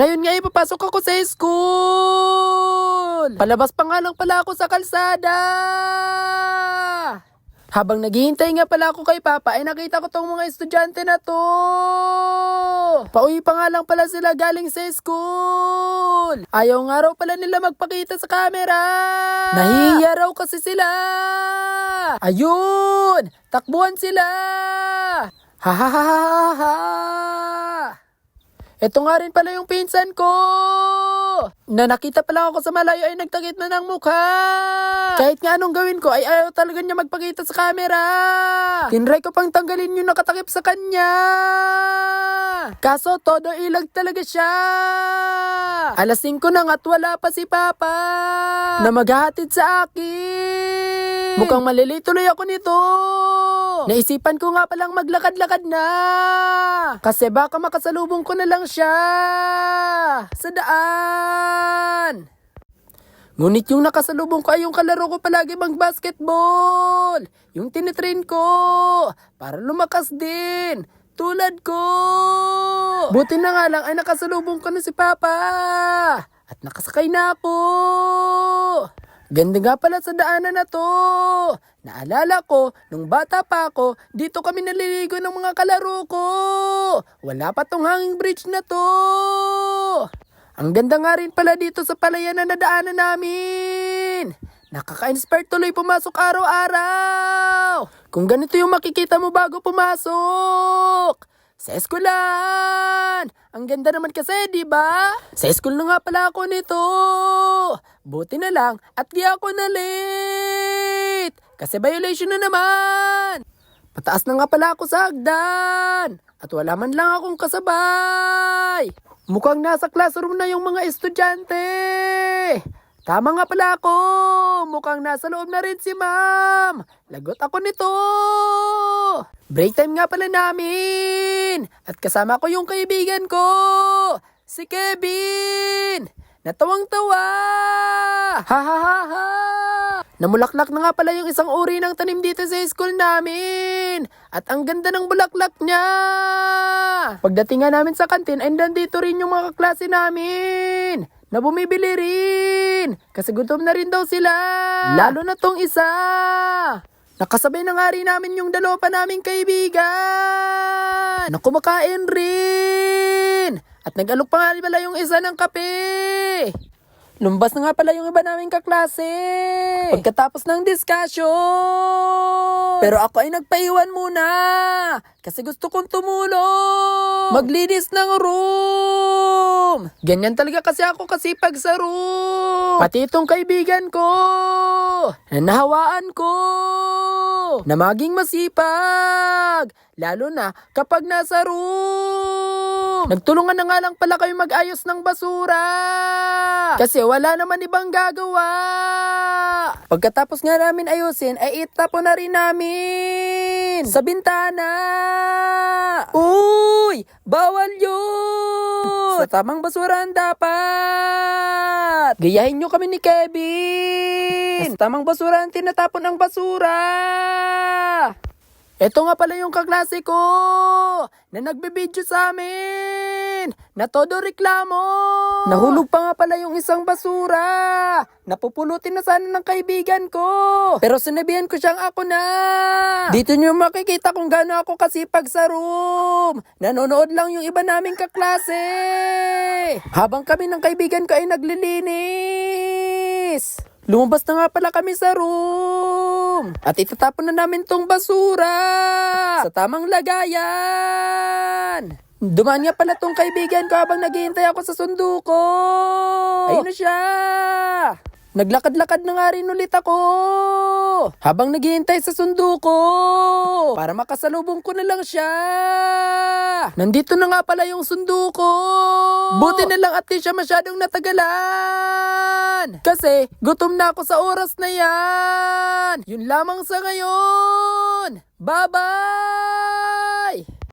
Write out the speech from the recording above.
Ngayon nga ipapasok ako sa school. Palabas pa nga lang pala ako sa kalsada. Habang naghihintay nga pala ako kay Papa, ay nakita ko tong mga estudyante na to. Pauwi pa nga lang pala sila galing sa school. Ayaw nga raw pala nila magpakita sa camera. Nahihiya raw kasi sila. Ayun! Takbuhan sila! Ha ha ha ha ha! Ito nga rin pala yung pinsan ko! Na nakita pa lang ako sa malayo ay nagtakit na ng mukha! Kahit nga anong gawin ko ay ayaw talaga niya magpakita sa camera! Tinry ko pang tanggalin yung nakatakip sa kanya! Kaso todo ilag talaga siya! Alas 5 na nga't wala pa si Papa! Na maghahatid sa akin! Mukhang malilate tuloy ako nito! Naisipan ko nga palang maglakad-lakad na! Kasi baka makasalubong ko na lang siya sa daan. Ngunit yung nakasalubong ko ay yung kalaro ko palagi mag-basketball. Yung tinitrain ko para lumakas din. Tulad ko. Buti na nga lang ay nakasalubong ko na si Papa. At nakasakay na ako. Ganda nga pala sa daanan na to. Naalala ko, nung bata pa ako, dito kami naliligo ng mga kalaro ko. Wala pa tong hanging bridge na to. Ang ganda nga rin pala dito sa palayan na nadaanan namin. Nakaka-inspire tuloy pumasok araw-araw. Kung ganito yung makikita mo bago pumasok. Sa eskulan! Ang ganda naman kasi, di ba? Sa school na nga pala ako nito. Buti na lang at di ako na late. Kasi violation na naman. Pataas na nga pala ako sa hagdan. At wala man lang akong kasabay. Mukhang nasa classroom na yung mga estudyante. Tama nga pala ako. Mukhang nasa loob na rin si ma'am. Lagot ako nito. Break time nga pala namin. At kasama ko yung kaibigan ko. Si Kevin. Natawang-tawa. Ha ha ha ha. Namulaklak na nga pala yung isang uri ng tanim dito sa school namin. At ang ganda ng bulaklak niya. Pagdating nga namin sa kantin ay nandito rin yung mga kaklase namin. Na bumibili rin. Kasi gutom na rin daw sila. Lalo na tong isa. Nakasabay na nga rin namin yung dalawa pa naming kaibigan. Na kumakain rin. At nag-alok pa nga pala yung isa ng kape. Lumbas na nga pala yung iba naming kaklase. Pagkatapos ng discussion. Pero ako ay nagpaiwan muna. Kasi gusto kong tumulong. Maglinis ng room. Ganyan talaga kasi ako kasipag sa room. Pati itong kaibigan ko. Na nahawaan ko. Na maging masipag. Lalo na kapag nasa room. Nagtulungan na nga lang pala kayo mag-ayos ng basura. Kasi wala naman ibang gagawa. Pagkatapos nga namin ayusin, ay itapon na rin namin sa bintana. Uy! Bawal yun! Sa tamang basurahan dapat. Gayahin nyo kami ni Kevin. Sa tamang basurahan tinatapon ang basura. Ito nga pala yung kaklase ko na nagbibideo sa amin na todo reklamo. Nahulog pa nga pala yung isang basura. Napupulutin na sana ng kaibigan ko. Pero sinabihan ko siyang ako na. Dito nyo makikita kung gaano ako kasipag sa room. Nanonood lang yung iba naming kaklase. Habang kami ng kaibigan ko ay naglilinis. Lumabas na nga pala kami sa room. At itatapon na namin tong basura sa tamang lagayan. Dumaan nga pala tong kaibigan ko habang naghihintay ako sa sundo ko. Ayun na siya. Naglakad-lakad na nga rin ulit ako. Habang naghihintay sa sundo ko. Para makasalubong ko na lang siya. Nandito na nga pala yung sundo ko. Buti na lang at di siya masyadong natagalan. Kasi gutom na ako sa oras na yan. Yun lamang sa ngayon. Bye-bye!